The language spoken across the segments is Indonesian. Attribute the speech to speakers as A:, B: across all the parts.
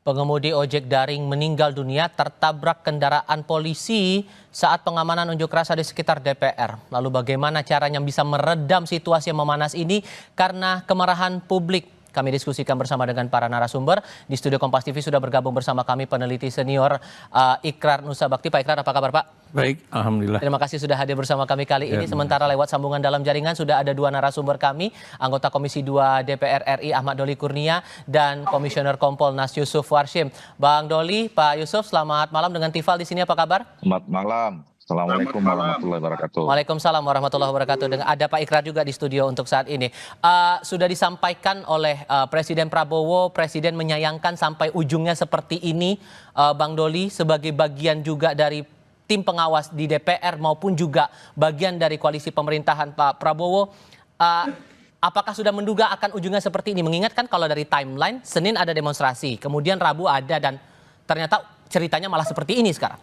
A: Pengemudi ojek daring meninggal dunia tertabrak kendaraan polisi saat pengamanan unjuk rasa di sekitar DPR. Lalu bagaimana caranya bisa meredam situasi yang memanas ini karena kemarahan publik? Kami diskusikan bersama dengan para narasumber. Di studio Kompas TV sudah bergabung bersama kami peneliti senior Ikrar Nusa Bakti. Pak Ikrar, apa kabar Pak?
B: Baik, alhamdulillah.
A: Terima kasih sudah hadir bersama kami kali ini. Sementara lewat sambungan dalam jaringan sudah ada dua narasumber kami, anggota Komisi 2 DPR RI Ahmad Doli Kurnia dan Komisioner Kompolnas Yusuf Warshim. Bang Doli, Pak Yusuf, selamat malam dengan Tifal di sini, apa kabar?
C: Selamat malam. Assalamualaikum warahmatullahi wabarakatuh.
A: Waalaikumsalam warahmatullahi wabarakatuh. Ada Pak Ikrar juga di studio untuk saat ini. Sudah disampaikan oleh Presiden Prabowo, Presiden menyayangkan sampai ujungnya seperti ini, Bang Doli, sebagai bagian juga dari tim pengawas di DPR maupun juga bagian dari koalisi pemerintahan Pak Prabowo. Apakah sudah menduga akan ujungnya seperti ini? Mengingatkan kalau dari timeline, Senin ada demonstrasi, kemudian Rabu ada, dan ternyata ceritanya malah seperti ini sekarang.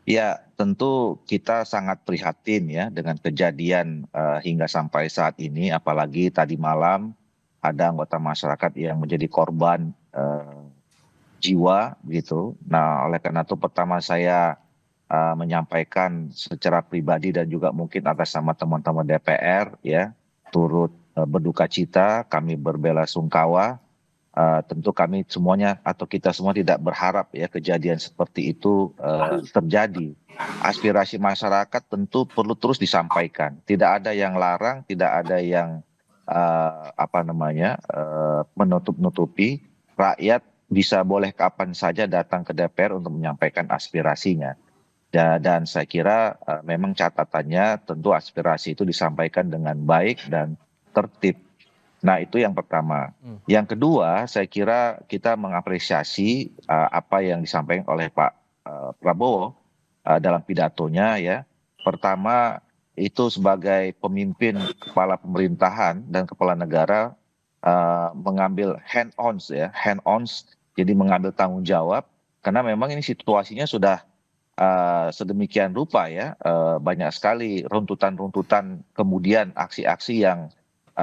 C: Ya, tentu kita sangat prihatin ya dengan kejadian hingga sampai saat ini, apalagi tadi malam ada anggota masyarakat yang menjadi korban jiwa gitu. Nah, oleh karena itu pertama saya menyampaikan secara pribadi dan juga mungkin atas nama teman-teman DPR ya, turut berduka cita, kami berbelasungkawa. Tentu kami semuanya atau kita semua tidak berharap ya kejadian seperti itu terjadi. Aspirasi masyarakat tentu perlu terus disampaikan. Tidak ada yang larang, tidak ada yang menutup-nutupi. Rakyat bisa boleh kapan saja datang ke DPR untuk menyampaikan aspirasinya. Dan saya kira memang catatannya tentu aspirasi itu disampaikan dengan baik dan tertib. Nah, itu yang pertama. Yang kedua, saya kira kita mengapresiasi apa yang disampaikan oleh Pak Prabowo dalam pidatonya ya. Pertama, itu sebagai pemimpin kepala pemerintahan dan kepala negara mengambil hand-ons ya, hand-ons, jadi mengambil tanggung jawab karena memang ini situasinya sudah sedemikian rupa ya, banyak sekali runtutan-runtutan kemudian aksi-aksi yang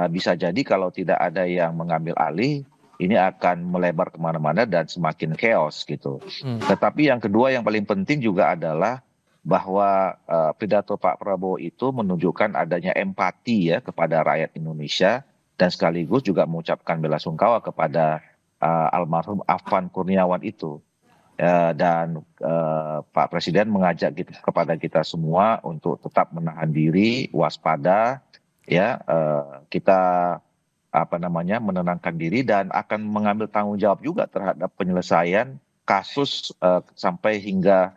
C: bisa jadi kalau tidak ada yang mengambil alih, ini akan melebar kemana-mana dan semakin chaos gitu. Tetapi yang kedua yang paling penting juga adalah bahwa pidato Pak Prabowo itu menunjukkan adanya empati ya kepada rakyat Indonesia dan sekaligus juga mengucapkan belasungkawa kepada almarhum Afan Kurniawan itu. Dan Pak Presiden mengajak kepada kita semua untuk tetap menahan diri, waspada. Ya, kita menenangkan diri dan akan mengambil tanggung jawab juga terhadap penyelesaian kasus sampai hingga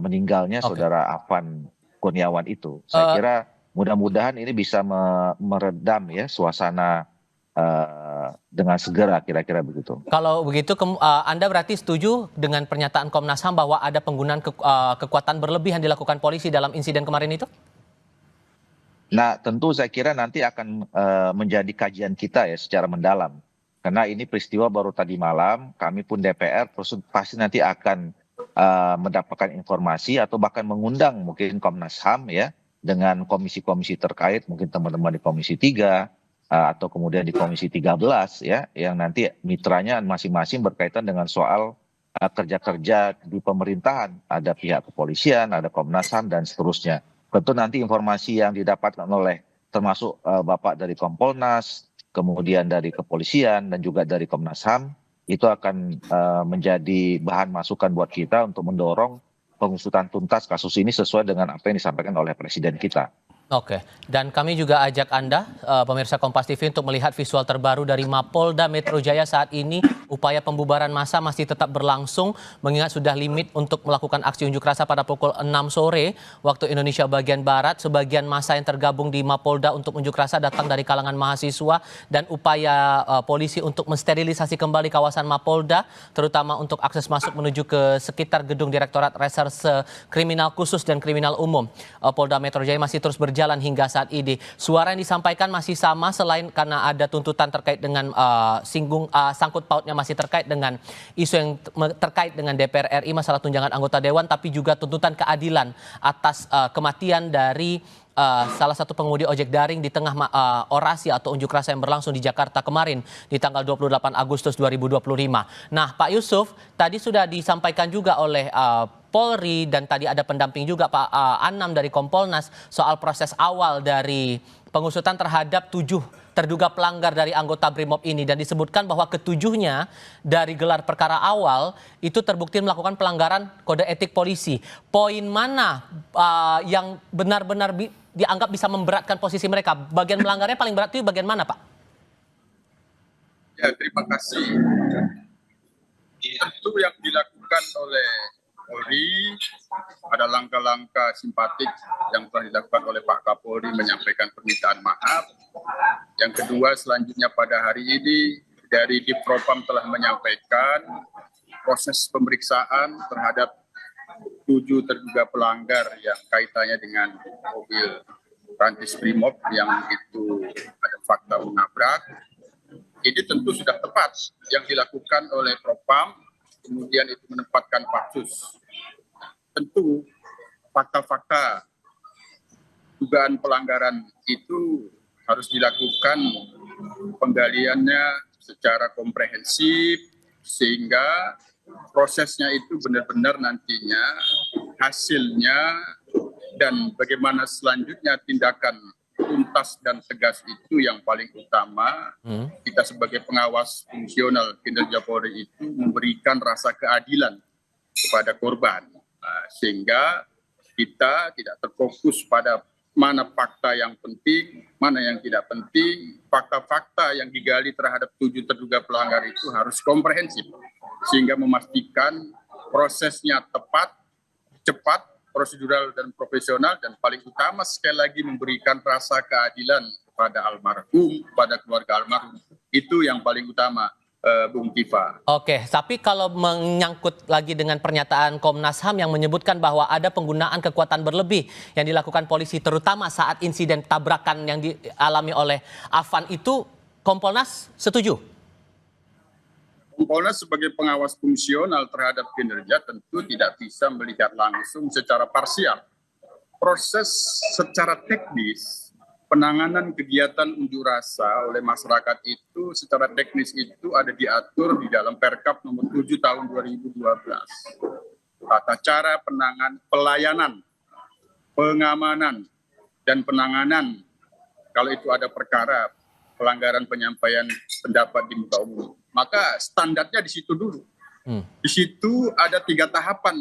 C: meninggalnya saudara Afan Kurniawan itu. Saya kira mudah-mudahan ini bisa meredam ya suasana dengan segera, kira-kira begitu.
A: Kalau begitu, Anda berarti setuju dengan pernyataan Komnas HAM bahwa ada penggunaan kekuatan berlebih yang dilakukan polisi dalam insiden kemarin itu?
C: Nah, tentu saya kira nanti akan menjadi kajian kita ya secara mendalam. Karena ini peristiwa baru tadi malam, kami pun DPR pasti nanti akan mendapatkan informasi atau bahkan mengundang mungkin Komnas HAM ya dengan komisi-komisi terkait, mungkin teman-teman di Komisi 3 atau kemudian di Komisi 13 ya, yang nanti mitranya masing-masing berkaitan dengan soal kerja-kerja di pemerintahan. Ada pihak kepolisian, ada Komnas HAM dan seterusnya. Tentu nanti informasi yang didapatkan oleh termasuk Bapak dari Kompolnas, kemudian dari kepolisian dan juga dari Komnas HAM itu akan menjadi bahan masukan buat kita untuk mendorong pengusutan tuntas kasus ini sesuai dengan apa yang disampaikan oleh Presiden kita.
A: Oke, dan kami juga ajak Anda, pemirsa Kompas TV, untuk melihat visual terbaru dari Mapolda Metro Jaya saat ini. Upaya pembubaran massa masih tetap berlangsung, mengingat sudah limit untuk melakukan aksi unjuk rasa pada pukul 6 sore waktu Indonesia bagian Barat. Sebagian massa yang tergabung di Mapolda untuk unjuk rasa datang dari kalangan mahasiswa, dan upaya polisi untuk mensterilisasi kembali kawasan Mapolda, terutama untuk akses masuk menuju ke sekitar gedung Direktorat Reserse Kriminal Khusus dan Kriminal Umum Polda Metro Jaya masih terus berjalan hingga saat ini. Suara yang disampaikan masih sama, selain karena ada tuntutan terkait dengan sangkut pautnya masih terkait dengan isu yang terkait dengan DPR RI, masalah tunjangan anggota dewan, tapi juga tuntutan keadilan atas kematian dari salah satu pengemudi ojek daring di tengah orasi atau unjuk rasa yang berlangsung di Jakarta kemarin di tanggal 28 Agustus 2025. Nah, Pak Yusuf, tadi sudah disampaikan juga oleh Polri dan tadi ada pendamping juga Pak Anam dari Kompolnas soal proses awal dari pengusutan terhadap 7 terduga pelanggar dari anggota Brimob ini, dan disebutkan bahwa ketujuhnya dari gelar perkara awal itu terbukti melakukan pelanggaran kode etik polisi. Poin mana yang benar-benar dianggap bisa memberatkan posisi mereka? Bagian melanggarnya paling berat itu bagian mana, Pak?
B: Ya, terima kasih. Tentu yang dilakukan oleh Polri ada langkah-langkah simpatik yang telah dilakukan oleh Pak Kapolri menyampaikan permintaan maaf. Yang kedua, selanjutnya pada hari ini dari Divpropam telah menyampaikan proses pemeriksaan terhadap 7 terduga pelanggar yang kaitannya dengan mobil Rantis Brimob yang itu ada fakta menabrak. Ini tentu sudah tepat yang dilakukan oleh Propam, kemudian itu menempatkan Patsus. Tentu fakta-fakta dugaan pelanggaran itu harus dilakukan penggaliannya secara komprehensif sehingga prosesnya itu benar-benar nantinya hasilnya dan bagaimana selanjutnya tindakan tuntas dan tegas itu yang paling utama. Kita sebagai pengawas fungsional kinerja Polri itu memberikan rasa keadilan kepada korban, sehingga kita tidak terfokus pada mana fakta yang penting, mana yang tidak penting. Fakta-fakta yang digali terhadap 7 terduga pelanggar itu harus komprehensif, sehingga memastikan prosesnya tepat, cepat, prosedural dan profesional, dan paling utama sekali lagi memberikan rasa keadilan kepada almarhum, kepada keluarga almarhum. Itu yang paling utama, Bung Tifa.
A: Oke, tapi kalau menyangkut lagi dengan pernyataan Komnas HAM yang menyebutkan bahwa ada penggunaan kekuatan berlebih yang dilakukan polisi terutama saat insiden tabrakan yang dialami oleh Afan itu, Kompolnas setuju?
B: Kompolnas sebagai pengawas fungsional terhadap kinerja tentu tidak bisa melihat langsung secara parsial. Proses secara teknis penanganan kegiatan unjuk rasa oleh masyarakat itu secara teknis itu ada diatur di dalam Perkap nomor 7 tahun 2012. Tata cara pelayanan, pengamanan, dan penanganan kalau itu ada perkara pelanggaran penyampaian pendapat di muka umum. Maka standarnya di situ dulu. Di situ ada 3 tahapan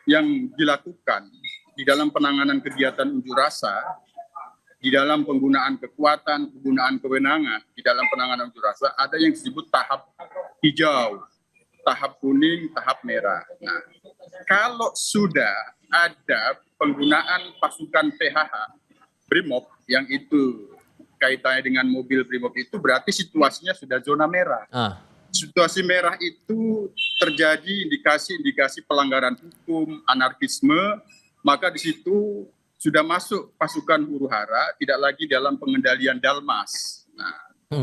B: yang dilakukan di dalam penanganan kegiatan unjuk rasa. Di dalam penggunaan kekuatan, penggunaan kewenangan, di dalam penanganan unjuk rasa ada yang disebut tahap hijau, tahap kuning, tahap merah. Nah, kalau sudah ada penggunaan pasukan PHH, Brimob, yang itu kaitannya dengan mobil Brimob itu berarti situasinya sudah zona merah. Situasi merah itu terjadi indikasi-indikasi pelanggaran hukum, anarkisme, maka di situ sudah masuk pasukan huru-hara, tidak lagi dalam pengendalian Dalmas. Nah,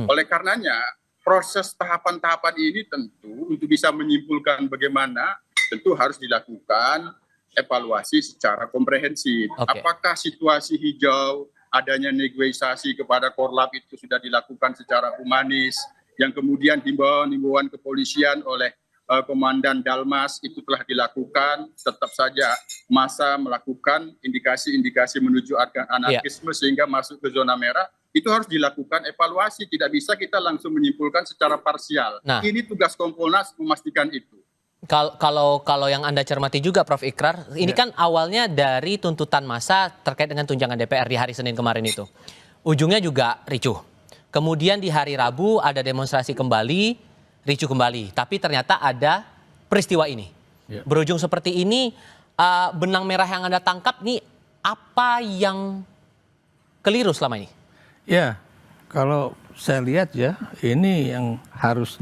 B: oleh karenanya proses tahapan-tahapan ini tentu untuk bisa menyimpulkan bagaimana tentu harus dilakukan evaluasi secara komprehensif. Apakah situasi hijau, adanya negosiasi kepada Korlap itu sudah dilakukan secara humanis, yang kemudian himbauan kepolisian oleh Komandan Dalmas itu telah dilakukan, tetap saja masa melakukan indikasi-indikasi menuju anarkisme sehingga masuk ke zona merah, itu harus dilakukan evaluasi, tidak bisa kita langsung menyimpulkan secara parsial. Nah, ini tugas Kompolnas memastikan itu.
A: Kalau yang Anda cermati juga Prof. Ikrar, ini kan awalnya dari tuntutan massa terkait dengan tunjangan DPR di hari Senin kemarin itu. Ujungnya juga ricuh. Kemudian di hari Rabu ada demonstrasi kembali, ricuh kembali. Tapi ternyata ada peristiwa ini. Berujung seperti ini, benang merah yang Anda tangkap nih, apa yang keliru selama ini?
D: Ya, kalau saya lihat ya, ini yang harus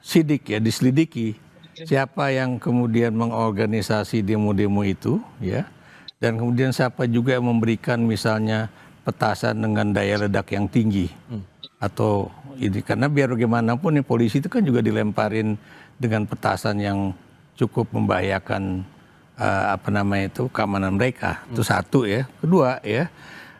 D: diselidiki. Siapa yang kemudian mengorganisasi demo-demo itu, ya, dan kemudian siapa juga yang memberikan misalnya petasan dengan daya ledak yang tinggi, atau ini karena biar bagaimanapun nih polisi itu kan juga dilemparin dengan petasan yang cukup membahayakan keamanan mereka. Itu satu ya. Kedua ya,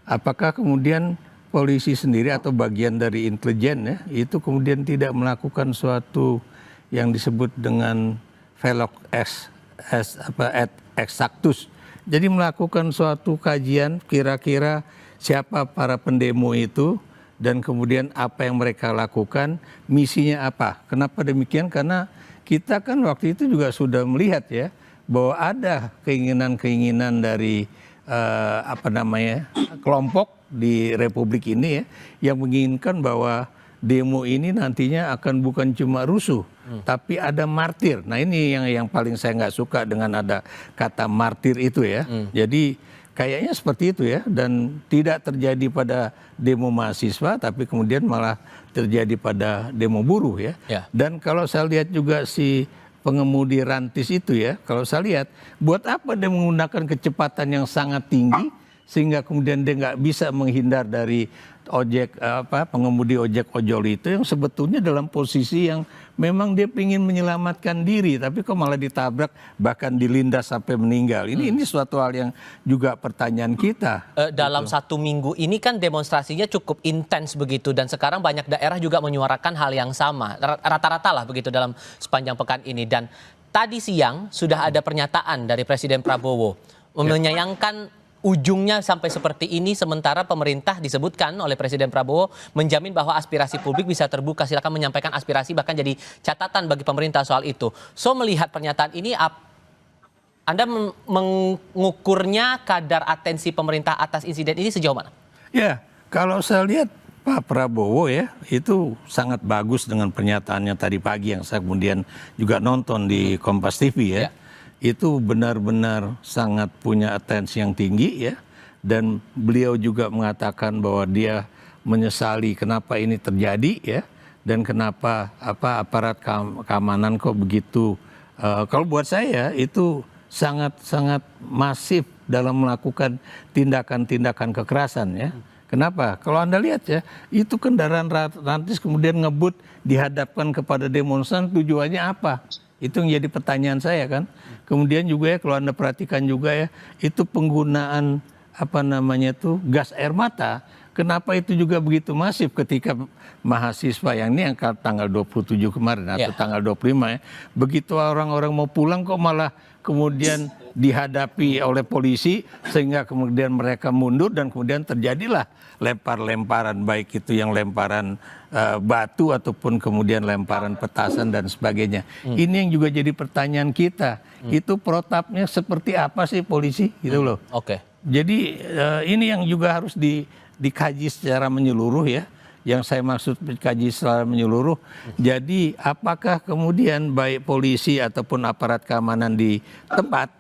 D: apakah kemudian polisi sendiri atau bagian dari intelijen ya itu kemudian tidak melakukan suatu yang disebut dengan velok et exactus. Jadi melakukan suatu kajian kira-kira siapa para pendemo itu dan kemudian apa yang mereka lakukan, misinya apa. Kenapa demikian? Karena kita kan waktu itu juga sudah melihat ya bahwa ada keinginan-keinginan dari kelompok di Republik ini ya yang menginginkan bahwa demo ini nantinya akan bukan cuma rusuh, tapi ada martir. Nah ini yang paling saya nggak suka dengan ada kata martir itu ya. Jadi kayaknya seperti itu ya, dan tidak terjadi pada demo mahasiswa, tapi kemudian malah terjadi pada demo buruh ya. Dan kalau saya lihat juga si pengemudi rantis itu ya, kalau saya lihat buat apa dia menggunakan kecepatan yang sangat tinggi sehingga kemudian dia nggak bisa menghindar dari pengemudi ojek ojol itu yang sebetulnya dalam posisi yang memang dia ingin menyelamatkan diri, tapi kok malah ditabrak bahkan dilindas sampai meninggal. Ini suatu hal yang juga pertanyaan kita.
A: Dalam satu minggu ini kan demonstrasinya cukup intens begitu, dan sekarang banyak daerah juga menyuarakan hal yang sama, rata-rata lah begitu dalam sepanjang pekan ini. Dan tadi siang sudah ada pernyataan dari Presiden Prabowo menyayangkan ujungnya sampai seperti ini, sementara pemerintah disebutkan oleh Presiden Prabowo menjamin bahwa aspirasi publik bisa terbuka. Silakan menyampaikan aspirasi, bahkan jadi catatan bagi pemerintah soal itu. So melihat pernyataan ini, Anda mengukurnya kadar atensi pemerintah atas insiden ini sejauh mana? Ya,
D: kalau saya lihat Pak Prabowo ya itu sangat bagus dengan pernyataannya tadi pagi yang saya kemudian juga nonton di Kompas TV ya. Itu benar-benar sangat punya atensi yang tinggi ya, dan beliau juga mengatakan bahwa dia menyesali kenapa ini terjadi ya, dan kenapa aparat keamanan kok begitu. Kalau buat saya itu sangat masif dalam melakukan tindakan-tindakan kekerasan ya. Kenapa? Kalau Anda lihat ya, itu kendaraan rantis kemudian ngebut dihadapkan kepada demonstran, tujuannya apa? Itu yang jadi pertanyaan saya kan. Kemudian juga ya kalau Anda perhatikan juga ya, itu penggunaan gas air mata. Kenapa itu juga begitu masif ketika mahasiswa yang ini yang tanggal 27 kemarin atau tanggal 25 ya. Begitu orang-orang mau pulang kok malah kemudian dihadapi oleh polisi sehingga kemudian mereka mundur dan kemudian terjadilah lempar-lemparan, baik itu yang lemparan batu ataupun kemudian lemparan petasan dan sebagainya. Ini yang juga jadi pertanyaan kita. Itu protapnya seperti apa sih polisi gitu loh. Jadi ini yang juga harus dikaji secara menyeluruh ya. Yang saya maksud dikaji secara menyeluruh. Jadi apakah kemudian baik polisi ataupun aparat keamanan di tempat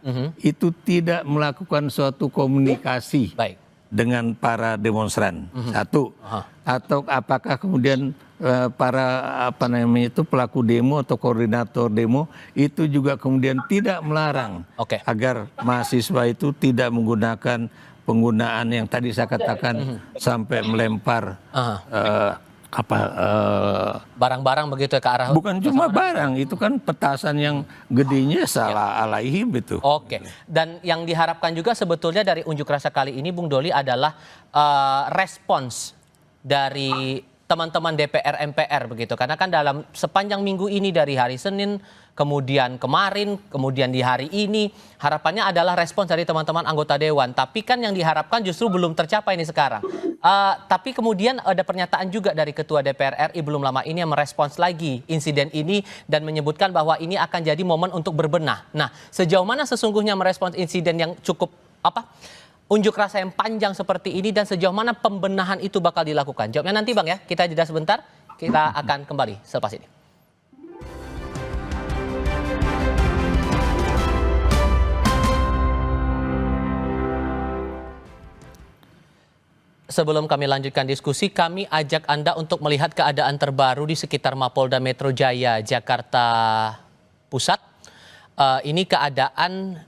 D: itu tidak melakukan suatu komunikasi dengan para demonstran, satu. Atau apakah kemudian para pelaku demo atau koordinator demo itu juga kemudian tidak melarang agar mahasiswa itu tidak menggunakan penggunaan yang tadi saya katakan sampai melempar
A: barang-barang begitu ke arah.
D: Bukan cuma barang, itu kan petasan yang gedenya salah alaihim itu.
A: Dan yang diharapkan juga sebetulnya dari unjuk rasa kali ini, Bung Doli, adalah respons dari teman-teman DPR MPR begitu. Karena kan dalam sepanjang minggu ini dari hari Senin, kemudian kemarin, kemudian di hari ini, harapannya adalah respons dari teman-teman anggota Dewan. Tapi kan yang diharapkan justru belum tercapai ini sekarang. Tapi kemudian ada pernyataan juga dari Ketua DPR RI belum lama ini yang merespons lagi insiden ini dan menyebutkan bahwa ini akan jadi momen untuk berbenah. Nah, sejauh mana sesungguhnya merespons insiden yang cukup unjuk rasa yang panjang seperti ini, dan sejauh mana pembenahan itu bakal dilakukan? Jawabnya nanti Bang ya, kita jeda sebentar, kita akan kembali selepas ini. Sebelum kami lanjutkan diskusi, kami ajak Anda untuk melihat keadaan terbaru di sekitar Mapolda Metro Jaya, Jakarta Pusat. Ini keadaan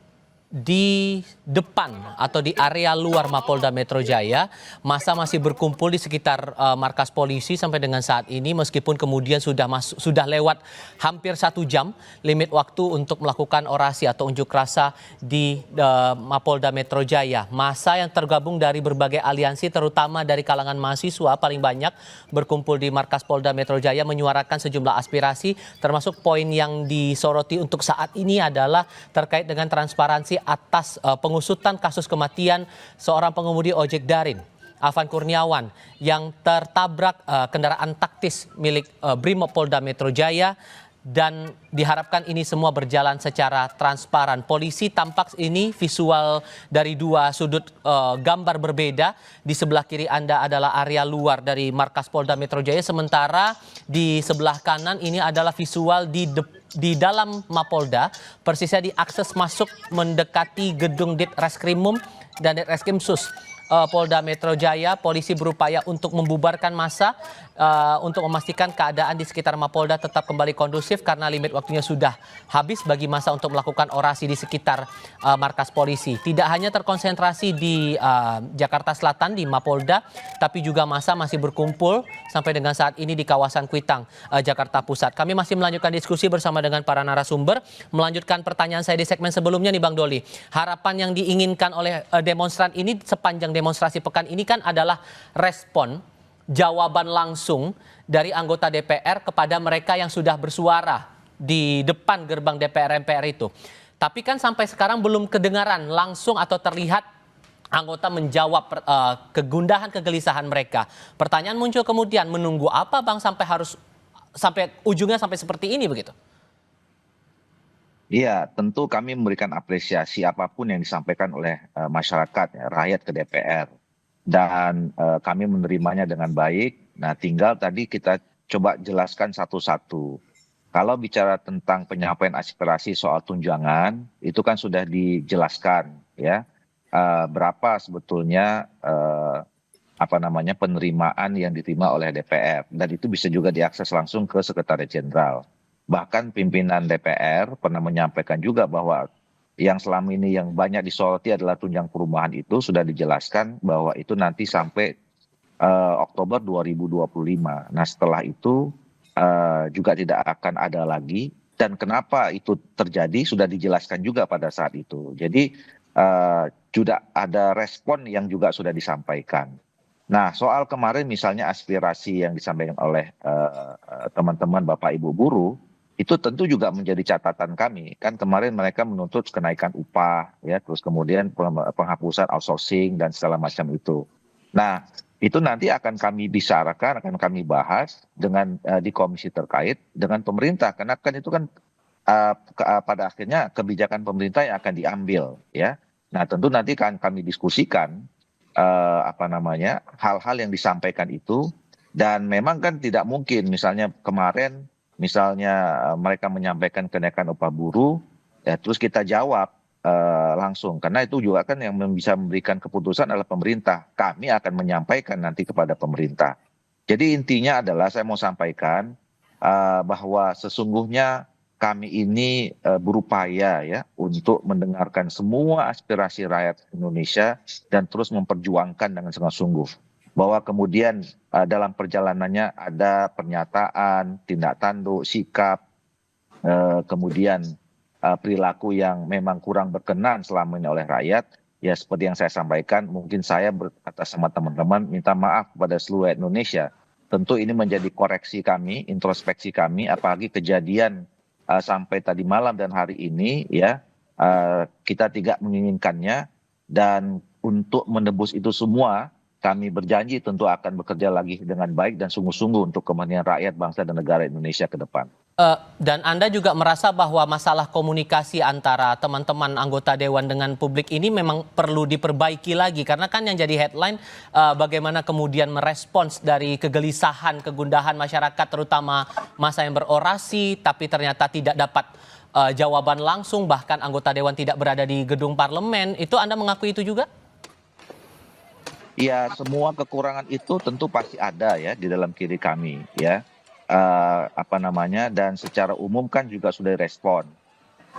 A: di depan atau di area luar Mapolda Metro Jaya, massa masih berkumpul di sekitar markas polisi sampai dengan saat ini, meskipun kemudian sudah lewat hampir 1 jam limit waktu untuk melakukan orasi atau unjuk rasa di Mapolda Metro Jaya. Massa yang tergabung dari berbagai aliansi, terutama dari kalangan mahasiswa, paling banyak berkumpul di markas Polda Metro Jaya menyuarakan sejumlah aspirasi, termasuk poin yang disoroti untuk saat ini adalah terkait dengan transparansi atas pengusutan kasus kematian seorang pengemudi ojek daring, Afan Kurniawan, yang tertabrak kendaraan taktis milik Brimob Polda Metro Jaya, dan diharapkan ini semua berjalan secara transparan. Polisi tampak ini visual dari 2 sudut gambar berbeda. Di sebelah kiri Anda adalah area luar dari markas Polda Metro Jaya, sementara di sebelah kanan ini adalah visual di dalam Mapolda, persisnya di akses masuk mendekati gedung Ditreskrimum dan Ditreskrimsus Polda Metro Jaya. Polisi berupaya untuk membubarkan massa untuk memastikan keadaan di sekitar Mapolda tetap kembali kondusif karena limit waktunya sudah habis bagi massa untuk melakukan orasi di sekitar markas polisi. Tidak hanya terkonsentrasi di Jakarta Selatan di Mapolda, tapi juga massa masih berkumpul sampai dengan saat ini di kawasan Kuitang, Jakarta Pusat. Kami masih melanjutkan diskusi bersama dengan para narasumber, melanjutkan pertanyaan saya di segmen sebelumnya nih Bang Doli. Harapan yang diinginkan oleh demonstran ini sepanjang demonstrasi pekan ini kan adalah respon, jawaban langsung dari anggota DPR kepada mereka yang sudah bersuara di depan gerbang DPR MPR itu. Tapi kan sampai sekarang belum kedengaran langsung atau terlihat anggota menjawab kegundahan, kegelisahan mereka. Pertanyaan muncul kemudian, menunggu apa Bang sampai ujungnya sampai seperti ini begitu?
C: Iya, tentu kami memberikan apresiasi apapun yang disampaikan oleh masyarakat, ya, rakyat ke DPR. Dan kami menerimanya dengan baik. Nah, tinggal tadi kita coba jelaskan satu-satu. Kalau bicara tentang penyampaian aspirasi soal tunjangan, itu kan sudah dijelaskan, ya. Berapa sebetulnya penerimaan yang diterima oleh DPR, dan itu bisa juga diakses langsung ke Sekretariat Jenderal. Bahkan pimpinan DPR pernah menyampaikan juga bahwa yang selama ini yang banyak disoroti adalah tunjangan perumahan, itu sudah dijelaskan bahwa itu nanti sampai Oktober 2025. Nah, setelah itu juga tidak akan ada lagi, dan kenapa itu terjadi sudah dijelaskan juga pada saat itu. Jadi sudah ada respon yang juga sudah disampaikan. Nah, soal kemarin misalnya aspirasi yang disampaikan oleh teman-teman Bapak Ibu buruh, itu tentu juga menjadi catatan kami. Kan kemarin mereka menuntut kenaikan upah, ya, terus kemudian penghapusan outsourcing dan segala macam itu. Nah, itu nanti akan kami bicarakan, akan kami bahas dengan di komisi terkait dengan pemerintah, karena kan itu kan pada akhirnya kebijakan pemerintah yang akan diambil, ya. Nah, tentu nanti akan kami diskusikan hal-hal yang disampaikan itu, dan memang kan tidak mungkin misalnya kemarin mereka menyampaikan kenaikan upah buruh, ya terus kita jawab langsung, karena itu juga kan yang bisa memberikan keputusan adalah pemerintah. Kami akan menyampaikan nanti kepada pemerintah. Jadi intinya adalah saya mau sampaikan bahwa sesungguhnya kami ini berupaya, ya, untuk mendengarkan semua aspirasi rakyat Indonesia dan terus memperjuangkan dengan sungguh-sungguh. Bahwa kemudian dalam perjalanannya ada pernyataan, tindak tanduk, sikap, kemudian perilaku yang memang kurang berkenan selama ini oleh rakyat, ya seperti yang saya sampaikan, mungkin saya atas sama teman-teman minta maaf kepada seluruh Indonesia. Tentu ini menjadi koreksi kami, introspeksi kami, apalagi kejadian sampai tadi malam dan hari ini, ya, kita tidak menginginkannya, dan untuk menebus itu semua kami berjanji tentu akan bekerja lagi dengan baik dan sungguh-sungguh untuk kepentingan rakyat, bangsa, dan negara Indonesia ke depan.
A: Dan Anda juga merasa bahwa masalah komunikasi antara teman-teman anggota Dewan dengan publik ini memang perlu diperbaiki lagi. Karena kan yang jadi headline bagaimana kemudian merespons dari kegelisahan, kegundahan masyarakat, terutama masa yang berorasi, tapi ternyata tidak dapat jawaban langsung, bahkan anggota Dewan tidak berada di gedung parlemen. Itu Anda mengakui itu juga?
C: Ya, semua kekurangan itu tentu pasti ada, ya, di dalam kiri kami, ya. Dan secara umum kan juga sudah direspon.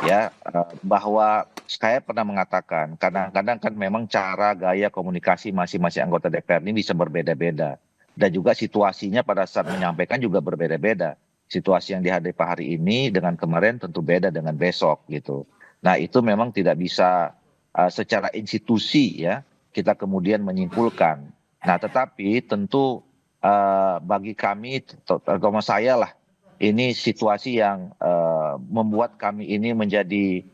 C: ya, bahwa saya pernah mengatakan kadang-kadang kan memang cara gaya komunikasi masing-masing anggota DPR ini bisa berbeda-beda, dan juga situasinya pada saat menyampaikan juga berbeda-beda. Situasi yang dihadapi hari ini dengan kemarin tentu beda dengan besok gitu. Nah, itu memang tidak bisa secara institusi ya kita kemudian menyimpulkan. Nah, tetapi tentu bagi kami terutama saya lah, ini situasi yang membuat kami ini menjadi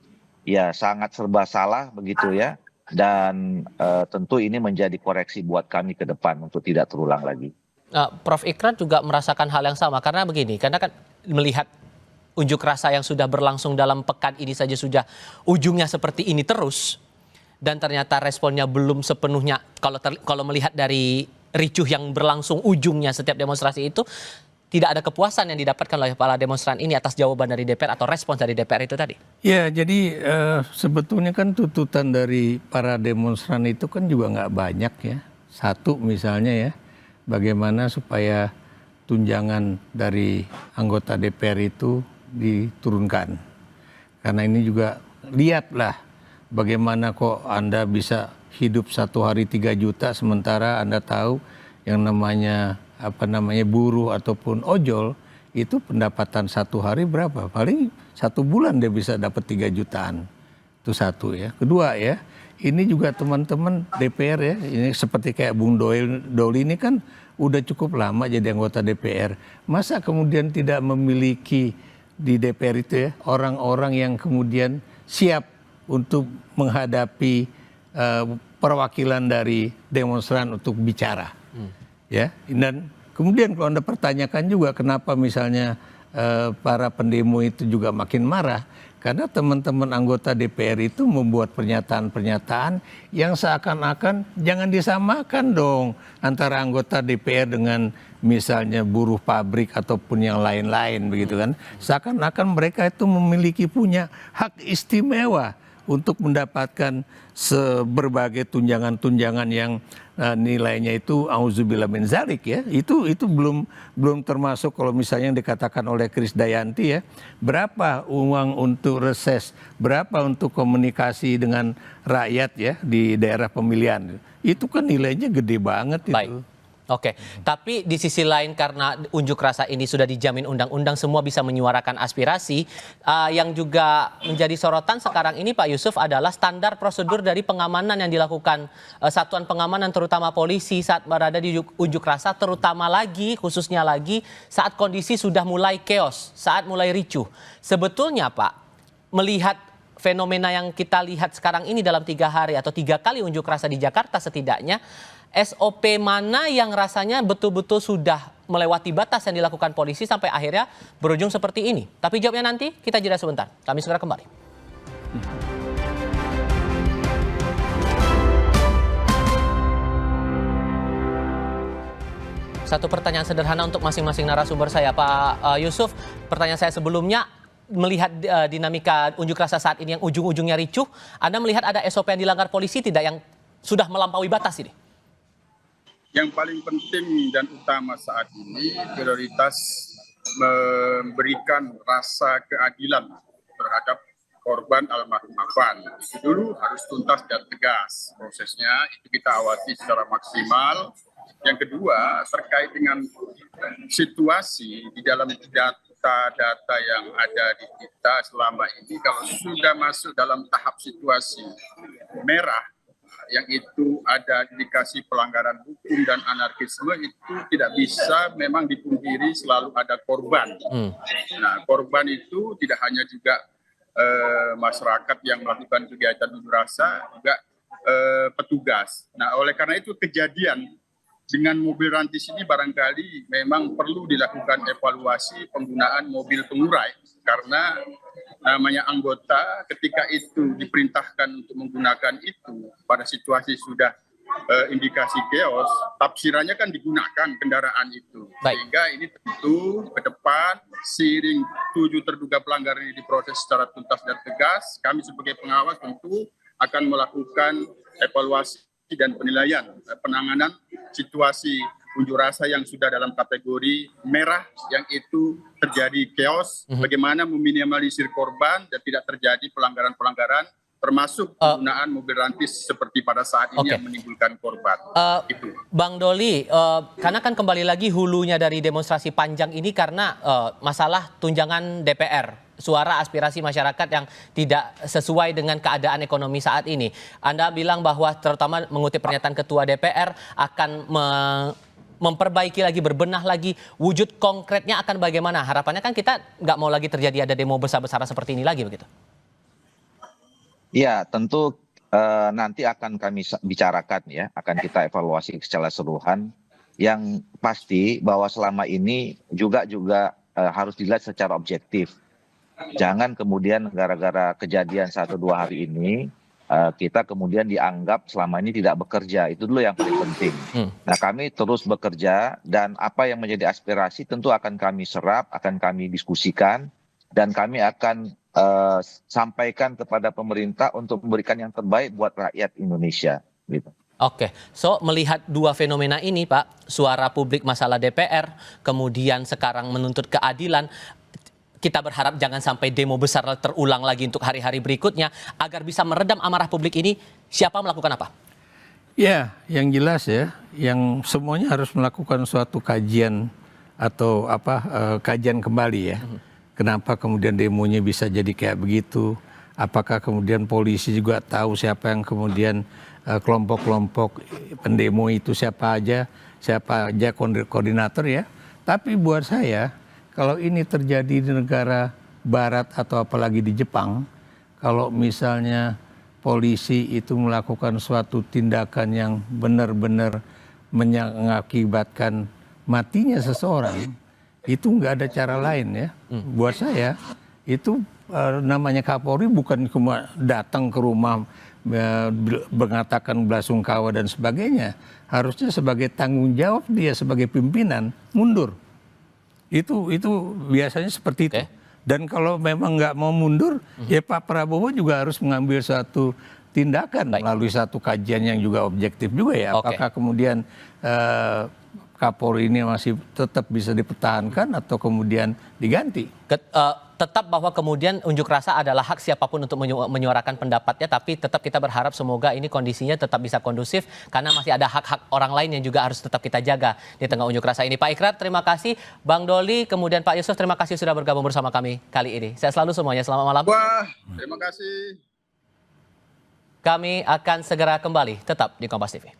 C: ya sangat serba salah begitu ya, dan tentu ini menjadi koreksi buat kami ke depan untuk tidak terulang lagi.
A: Prof. Ikrar juga merasakan hal yang sama karena begini, karena kan melihat unjuk rasa yang sudah berlangsung dalam pekan ini saja sudah ujungnya seperti ini terus, dan ternyata responnya belum sepenuhnya, kalau melihat dari ricuh yang berlangsung ujungnya setiap demonstrasi itu, tidak ada kepuasan yang didapatkan oleh para demonstran ini atas jawaban dari DPR atau respons dari DPR itu tadi.
D: Ya, jadi sebetulnya kan tuntutan dari para demonstran itu kan juga nggak banyak ya. Satu misalnya ya, bagaimana supaya tunjangan dari anggota DPR itu diturunkan. Karena ini juga lihatlah bagaimana kok Anda bisa hidup satu hari 3 juta sementara Anda tahu yang namanya buruh ataupun ojol itu pendapatan satu hari berapa? Paling 1 bulan dia bisa dapat 3 jutaan. Itu satu ya. Kedua ya, ini juga teman-teman DPR ya, ini seperti kayak Bung Doli ini kan udah cukup lama jadi anggota DPR. Masa kemudian tidak memiliki di DPR itu ya orang-orang yang kemudian siap untuk menghadapi perwakilan dari demonstran untuk bicara. Ya, dan kemudian kalau Anda pertanyakan juga kenapa misalnya para pendemo itu juga makin marah, karena teman-teman anggota DPR itu membuat pernyataan-pernyataan yang seakan-akan jangan disamakan dong antara anggota DPR dengan misalnya buruh pabrik ataupun yang lain-lain begitu kan. Seakan-akan mereka itu memiliki punya hak istimewa untuk mendapatkan berbagai tunjangan-tunjangan yang nilainya itu auzubillah min zalik ya. Itu belum termasuk kalau misalnya yang dikatakan oleh Krisdayanti ya, berapa uang untuk reses, berapa untuk komunikasi dengan rakyat ya di daerah pemilihan. Itu kan nilainya gede banget itu.
A: Baik. Oke, tapi di sisi lain karena unjuk rasa ini sudah dijamin undang-undang, semua bisa menyuarakan aspirasi. Yang juga menjadi sorotan sekarang ini Pak Yusuf adalah standar prosedur dari pengamanan yang dilakukan satuan pengamanan terutama polisi saat berada di unjuk rasa, terutama lagi khususnya lagi saat kondisi sudah mulai chaos, saat mulai ricuh. Sebetulnya Pak, melihat fenomena yang kita lihat sekarang ini dalam 3 hari atau 3 kali unjuk rasa di Jakarta setidaknya, SOP mana yang rasanya betul-betul sudah melewati batas yang dilakukan polisi sampai akhirnya berujung seperti ini? Tapi jawabnya nanti, kita jeda sebentar. Kami segera kembali. Satu pertanyaan sederhana untuk masing-masing narasumber saya, Pak Yusuf. Pertanyaan saya sebelumnya, melihat dinamika unjuk rasa saat ini yang ujung-ujungnya ricuh, Anda melihat ada SOP yang dilanggar polisi tidak yang sudah melampaui batas ini?
B: Yang paling penting dan utama saat ini prioritas memberikan rasa keadilan terhadap korban almarhum Afan. Itu dulu harus tuntas dan tegas prosesnya, itu kita awasi secara maksimal. Yang kedua, terkait dengan situasi di dalam data yang ada di kita selama ini, kalau sudah masuk dalam tahap situasi merah, yang itu ada indikasi pelanggaran hukum dan anarkisme, itu tidak bisa memang dipungkiri selalu ada korban. Nah, korban itu tidak hanya juga masyarakat yang melakukan kegiatan unjuk rasa, juga petugas. Nah, oleh karena itu kejadian dengan mobil rantis ini barangkali memang perlu dilakukan evaluasi penggunaan mobil pengurai, karena namanya anggota ketika itu diperintahkan untuk menggunakan itu pada situasi sudah indikasi chaos, tafsirannya kan digunakan kendaraan itu.
A: Baik.
B: Sehingga ini tentu ke depan seiring 7 terduga pelanggaran ini diproses secara tuntas dan tegas, kami sebagai pengawas tentu akan melakukan evaluasi dan penilaian penanganan situasi unjuk rasa yang sudah dalam kategori merah, yang itu terjadi chaos, bagaimana meminimalisir korban dan tidak terjadi pelanggaran-pelanggaran, termasuk penggunaan mobil rantis seperti pada saat ini yang menimbulkan korban.
A: Bang Doli, karena kan kembali lagi hulunya dari demonstrasi panjang ini karena masalah tunjangan DPR. Suara aspirasi masyarakat yang tidak sesuai dengan keadaan ekonomi saat ini. Anda bilang bahwa terutama mengutip pernyataan Ketua DPR akan memperbaiki lagi, berbenah lagi, wujud konkretnya akan bagaimana? Harapannya kan kita nggak mau lagi terjadi ada demo besar-besaran seperti ini lagi begitu.
C: Ya, tentu nanti akan kami bicarakan ya, akan kita evaluasi secara keseluruhan. Yang pasti bahwa selama ini juga harus dilihat secara objektif. Jangan kemudian gara-gara kejadian 1-2 hari ini kita kemudian dianggap selama ini tidak bekerja. Itu dulu yang paling penting. Nah, kami terus bekerja dan apa yang menjadi aspirasi tentu akan kami serap, akan kami diskusikan dan kami akan sampaikan kepada pemerintah untuk memberikan yang terbaik buat rakyat Indonesia. Gitu.
A: Oke, so melihat dua fenomena ini Pak, suara publik masalah DPR, kemudian sekarang menuntut keadilan, kita berharap jangan sampai demo besar terulang lagi untuk hari-hari berikutnya, agar bisa meredam amarah publik ini, siapa melakukan apa?
D: Ya, yang jelas ya, yang semuanya harus melakukan suatu kajian atau kajian kembali ya. Kenapa kemudian demonya bisa jadi kayak begitu? Apakah kemudian polisi juga tahu siapa yang kemudian kelompok-kelompok pendemo itu siapa aja koordinator ya. Tapi buat saya kalau ini terjadi di negara barat atau apalagi di Jepang, kalau misalnya polisi itu melakukan suatu tindakan yang benar-benar mengakibatkan matinya seseorang, itu nggak ada cara lain ya. Buat saya itu namanya Kapolri bukan cuma datang ke rumah mengatakan belasungkawa dan sebagainya. Harusnya sebagai tanggung jawab dia sebagai pimpinan mundur. Itu biasanya seperti itu. Dan kalau memang nggak mau mundur, ya Pak Prabowo juga harus mengambil satu tindakan melalui satu kajian yang juga objektif juga ya. Apakah kemudian Kapolri ini masih tetap bisa dipertahankan atau kemudian diganti?
A: Tetap bahwa kemudian unjuk rasa adalah hak siapapun untuk menyuarakan pendapatnya, tapi tetap kita berharap semoga ini kondisinya tetap bisa kondusif karena masih ada hak-hak orang lain yang juga harus tetap kita jaga di tengah unjuk rasa ini. Pak Ikrar, terima kasih. Bang Doli, kemudian Pak Yusuf, terima kasih sudah bergabung bersama kami kali ini. Saya selalu semuanya, selamat malam.
B: Wah, terima kasih.
A: Kami akan segera kembali, tetap di Kompas TV.